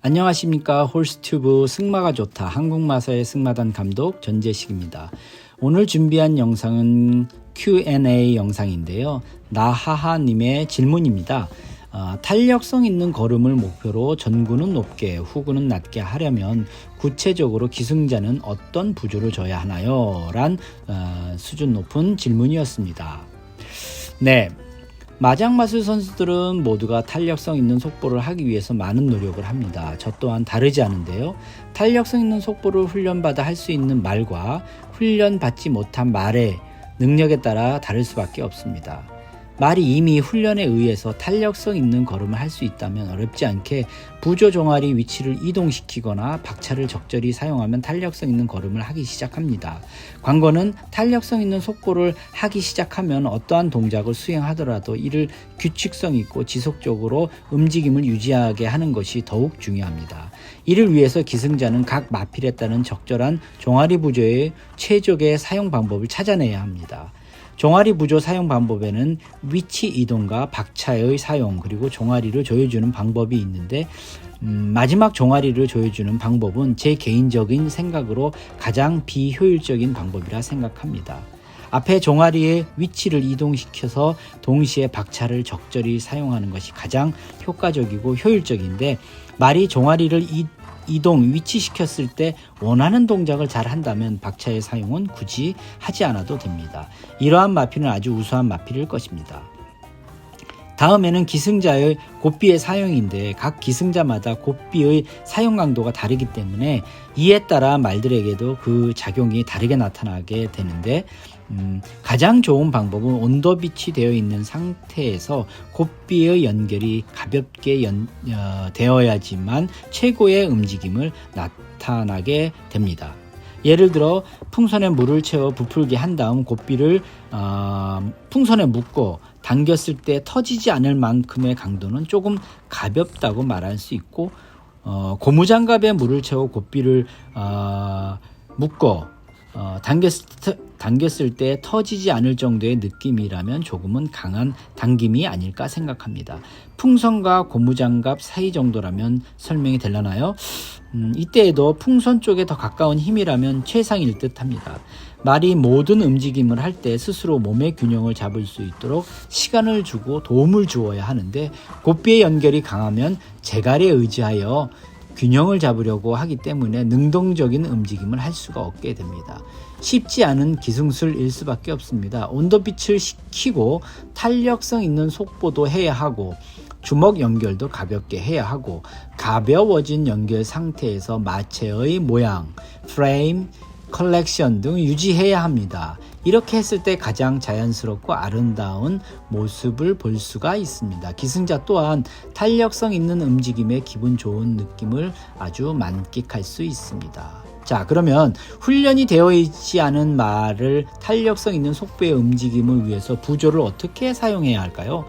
안녕하십니까. 홀스튜브 승마가 좋다 한국마사의 승마단 감독 전재식입니다. 오늘 준비한 영상은 Q&A 영상인데요. 나하하님의 질문입니다. 탄력성 있는 걸음을 목표로 전구는 높게 후구는 낮게 하려면 구체적으로 기승자는 어떤 부조를 져야 하나요? 란 수준 높은 질문이었습니다. 네. 마장마술 선수들은 모두가 탄력성 있는 속보를 하기 위해서 많은 노력을 합니다. 저 또한 다르지 않은데요. 탄력성 있는 속보를 훈련받아 할 수 있는 말과 훈련받지 못한 말의 능력에 따라 다를 수밖에 없습니다. 말이 이미 훈련에 의해서 탄력성 있는 걸음을 할 수 있다면 어렵지 않게 부조 종아리 위치를 이동시키거나 박차를 적절히 사용하면 탄력성 있는 걸음을 하기 시작합니다. 관건은 탄력성 있는 속보를 하기 시작하면 어떠한 동작을 수행하더라도 이를 규칙성 있고 지속적으로 움직임을 유지하게 하는 것이 더욱 중요합니다. 이를 위해서 기승자는 각 마필에 따른 적절한 종아리 부조의 최적의 사용 방법을 찾아내야 합니다. 종아리 부조 사용 방법에는 위치 이동과 박차의 사용 그리고 종아리를 조여주는 방법이 있는데 마지막 종아리를 조여주는 방법은 제 개인적인 생각으로 가장 비효율적인 방법이라 생각합니다. 앞에 종아리의 위치를 이동시켜서 동시에 박차를 적절히 사용하는 것이 가장 효과적이고 효율적인데 말이 종아리를 이동, 위치시켰을 때 원하는 동작을 잘 한다면 박차의 사용은 굳이 하지 않아도 됩니다. 이러한 마필은 아주 우수한 마필일 것입니다. 다음에는 기승자의 곱비의 사용인데 각 기승자마다 곱비의 사용 강도가 다르기 때문에 이에 따라 말들에게도 그 작용이 다르게 나타나게 되는데 가장 좋은 방법은 온도빛이 되어 있는 상태에서 곱비의 연결이 가볍게 되어야지만 최고의 움직임을 나타나게 됩니다. 예를 들어 풍선에 물을 채워 부풀게 한 다음 곱비를 풍선에 묶고 당겼을 때 터지지 않을 만큼의 강도는 조금 가볍다고 말할 수 있고 고무장갑에 물을 채워 곱비를 묶어 당겼을 때 터지지 않을 정도의 느낌이라면 조금은 강한 당김이 아닐까 생각합니다. 풍선과 고무장갑 사이 정도라면 설명이 되려나요? 이때에도 풍선 쪽에 더 가까운 힘이라면 최상일 듯 합니다. 말이 모든 움직임을 할 때 스스로 몸의 균형을 잡을 수 있도록 시간을 주고 도움을 주어야 하는데 곱비의 연결이 강하면 재갈에 의지하여 균형을 잡으려고 하기 때문에 능동적인 움직임을 할 수가 없게 됩니다. 쉽지 않은 기승술일 수밖에 없습니다. 온도빛을 식히고 탄력성 있는 속보도 해야 하고 주먹 연결도 가볍게 해야 하고 가벼워진 연결 상태에서 마체의 모양, 프레임, 컬렉션 등 유지해야 합니다. 이렇게 했을 때 가장 자연스럽고 아름다운 모습을 볼 수가 있습니다. 기승자 또한 탄력성 있는 움직임에 기분 좋은 느낌을 아주 만끽할 수 있습니다. 자, 그러면 훈련이 되어 있지 않은 말을 탄력성 있는 속보의 움직임을 위해서 부조를 어떻게 사용해야 할까요?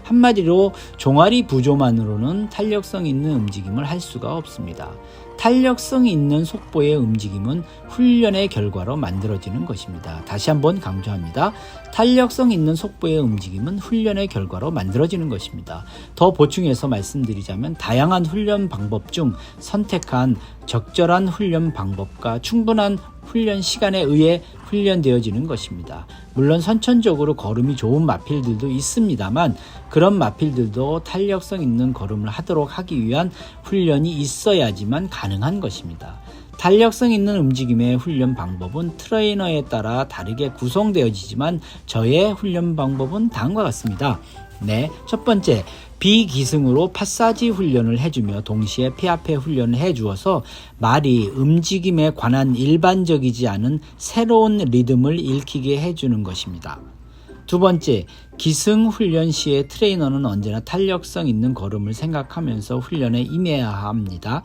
한마디로 종아리 부조만으로는 탄력성 있는 움직임을 할 수가 없습니다. 탄력성 있는 속보의 움직임은 훈련의 결과로 만들어지는 것입니다. 다시 한번 강조합니다. 탄력성 있는 속보의 움직임은 훈련의 결과로 만들어지는 것입니다. 더 보충해서 말씀드리자면 다양한 훈련 방법 중 선택한 적절한 훈련 방법과 충분한 훈련 시간에 의해 훈련되어지는 것입니다. 물론 선천적으로 걸음이 좋은 마필들도 있습니다만 그런 마필들도 탄력성 있는 걸음을 하도록 하기 위한 훈련이 있어야지만 가능한 것입니다. 탄력성 있는 움직임의 훈련 방법은 트레이너에 따라 다르게 구성되어지지만 저의 훈련 방법은 다음과 같습니다. 네, 첫 번째, 비기승으로 파사지 훈련을 해주며 동시에 폐합회 훈련을 해주어서 말이 움직임에 관한 일반적이지 않은 새로운 리듬을 읽히게 해주는 것입니다. 두 번째, 기승 훈련 시에 트레이너는 언제나 탄력성 있는 걸음을 생각하면서 훈련에 임해야 합니다.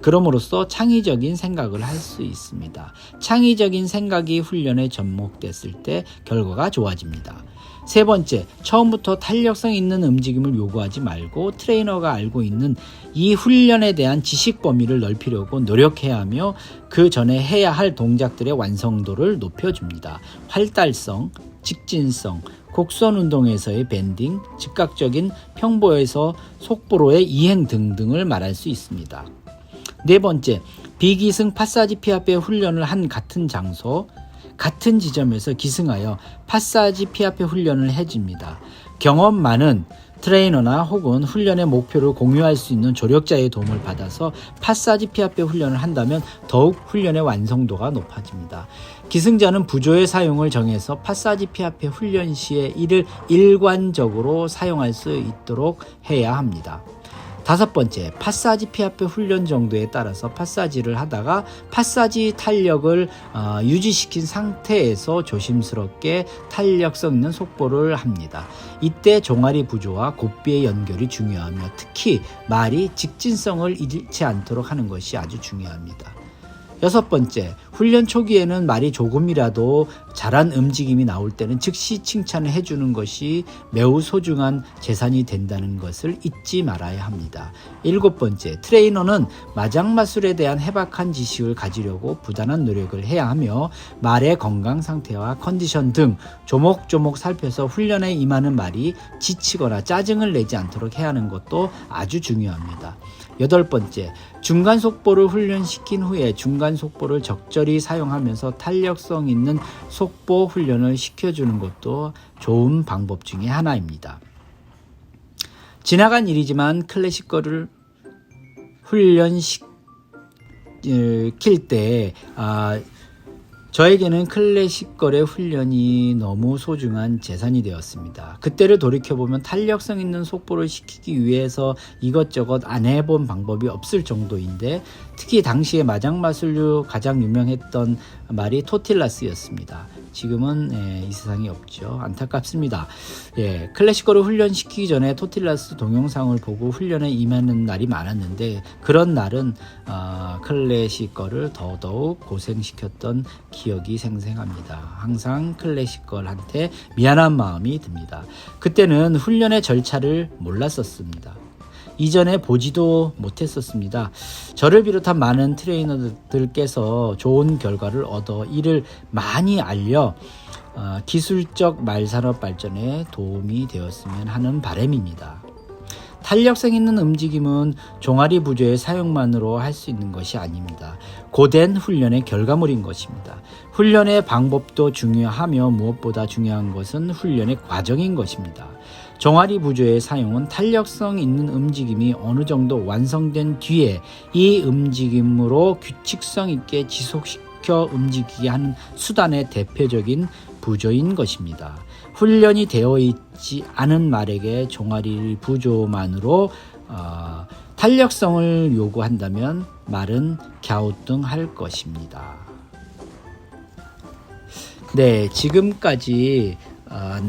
그럼으로써 창의적인 생각을 할 수 있습니다. 창의적인 생각이 훈련에 접목됐을 때 결과가 좋아집니다. 세 번째, 처음부터 탄력성 있는 움직임을 요구하지 말고 트레이너가 알고 있는 이 훈련에 대한 지식 범위를 넓히려고 노력해야 하며 그 전에 해야 할 동작들의 완성도를 높여줍니다. 활달성, 직진성, 곡선 운동에서의 밴딩, 즉각적인 평보에서 속보로의 이행 등등을 말할 수 있습니다. 네 번째, 비기승 파사지 피아페 훈련을 한 같은 장소, 같은 지점에서 기승하여 파사지 피아페 훈련을 해줍니다. 경험 많은 트레이너나 혹은 훈련의 목표를 공유할 수 있는 조력자의 도움을 받아서 파사지 피아페 훈련을 한다면 더욱 훈련의 완성도가 높아집니다. 기승자는 부조의 사용을 정해서 파사지 피아페 훈련 시에 이를 일관적으로 사용할 수 있도록 해야 합니다. 다섯 번째, 파사지 피아페 훈련 정도에 따라서 파사지를 하다가 파사지 탄력을 유지시킨 상태에서 조심스럽게 탄력성 있는 속보를 합니다. 이때 종아리 부조와 곧비의 연결이 중요하며 특히 말이 직진성을 잃지 않도록 하는 것이 아주 중요합니다. 여섯 번째, 훈련 초기에는 말이 조금이라도 잘한 움직임이 나올 때는 즉시 칭찬을 해주는 것이 매우 소중한 재산이 된다는 것을 잊지 말아야 합니다. 일곱 번째, 트레이너는 마장마술에 대한 해박한 지식을 가지려고 부단한 노력을 해야 하며 말의 건강 상태와 컨디션 등 조목조목 살펴서 훈련에 임하는 말이 지치거나 짜증을 내지 않도록 해야 하는 것도 아주 중요합니다. 여덟 번째, 중간 속보를 훈련시킨 후에 중간 속보를 적절히 사용하면서 탄력성 있는 속보 훈련을 시켜주는 것도 좋은 방법 중에 하나입니다. 지나간 일이지만 클래식거를 훈련시킬 때 저에게는 클래식거래 훈련이 너무 소중한 재산이 되었습니다. 그때를 돌이켜보면 탄력성 있는 속보를 시키기 위해서 이것저것 안 해본 방법이 없을 정도인데 특히 당시에 마장마술류 가장 유명했던 말이 토틸라스였습니다. 지금은 이 세상에 없죠. 안타깝습니다. 클래식거를 훈련시키기 전에 토틸라스 동영상을 보고 훈련에 임하는 날이 많았는데 그런 날은 클래식거를 더더욱 고생시켰던 기억이 생생합니다. 항상 클래식걸한테 미안한 마음이 듭니다. 그때는 훈련의 절차를 몰랐었습니다. 이전에 보지도 못했었습니다. 저를 비롯한 많은 트레이너들께서 좋은 결과를 얻어 이를 많이 알려 기술적 말산업 발전에 도움이 되었으면 하는 바람입니다. 탄력성 있는 움직임은 종아리 부조의 사용만으로 할 수 있는 것이 아닙니다. 고된 훈련의 결과물인 것입니다. 훈련의 방법도 중요하며 무엇보다 중요한 것은 훈련의 과정인 것입니다. 종아리 부조의 사용은 탄력성 있는 움직임이 어느 정도 완성된 뒤에 이 움직임으로 규칙성 있게 지속시켜 움직이게 하는 수단의 대표적인 부조인 것입니다. 훈련이 되어 있지 않은 말에게 종아리 부조만으로 탄력성을 요구한다면 말은 갸우뚱할 것입니다. 네, 지금까지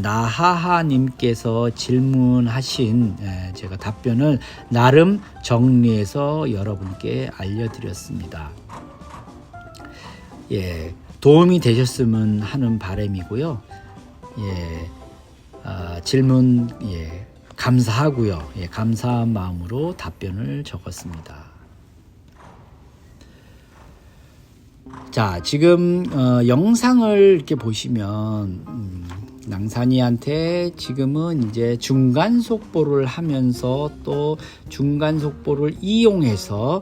나하하님께서 질문하신 제가 답변을 나름 정리해서 여러분께 알려드렸습니다. 도움이 되셨으면 하는 바람이고요. 질문 감사하고요. 감사한 마음으로 답변을 적었습니다. 자, 지금 영상을 이렇게 보시면 낭산이한테 지금은 이제 중간 속보를 하면서 또 중간 속보를 이용해서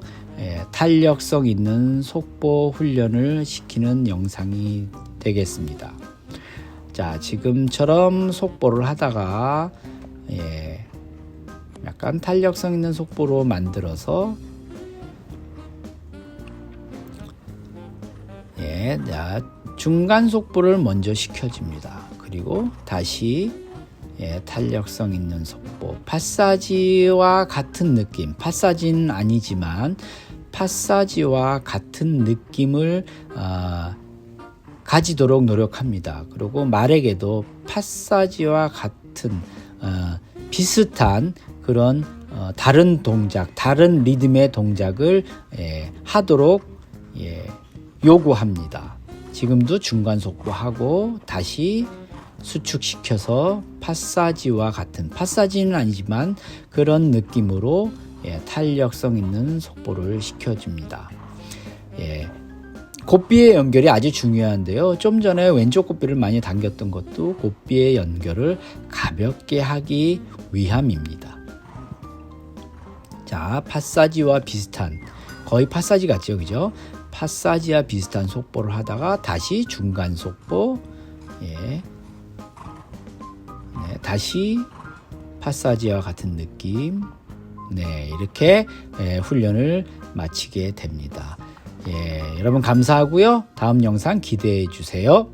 탄력성 있는 속보 훈련을 시키는 영상이 되겠습니다. 자, 지금처럼 속보를 하다가 약간 탄력성 있는 속보로 만들어서 중간 속보를 먼저 시켜줍니다. 그리고 다시 탄력성 있는 속보, 파사지와 같은 느낌, 파사지는 아니지만 파사지와 같은 느낌을 가지도록 노력합니다. 그리고 말에게도 파사지와 같은 비슷한 그런 다른 동작, 다른 리듬의 동작을 하도록 요구합니다. 지금도 중간 속보하고 다시 수축시켜서 파사지와 같은, 파사지는 아니지만 그런 느낌으로 탄력성 있는 속보를 시켜줍니다. 곧비의 연결이 아주 중요한데요. 좀 전에 왼쪽 곧비를 많이 당겼던 것도 곧비의 연결을 가볍게 하기 위함입니다. 자, 파사지와 비슷한, 거의 파사지 같죠, 그죠? 파사지와 비슷한 속보를 하다가 다시 중간 속보, 예, 네, 다시 파사지와 같은 느낌, 네, 이렇게 훈련을 마치게 됩니다. 예, 여러분 감사하고요. 다음 영상 기대해 주세요.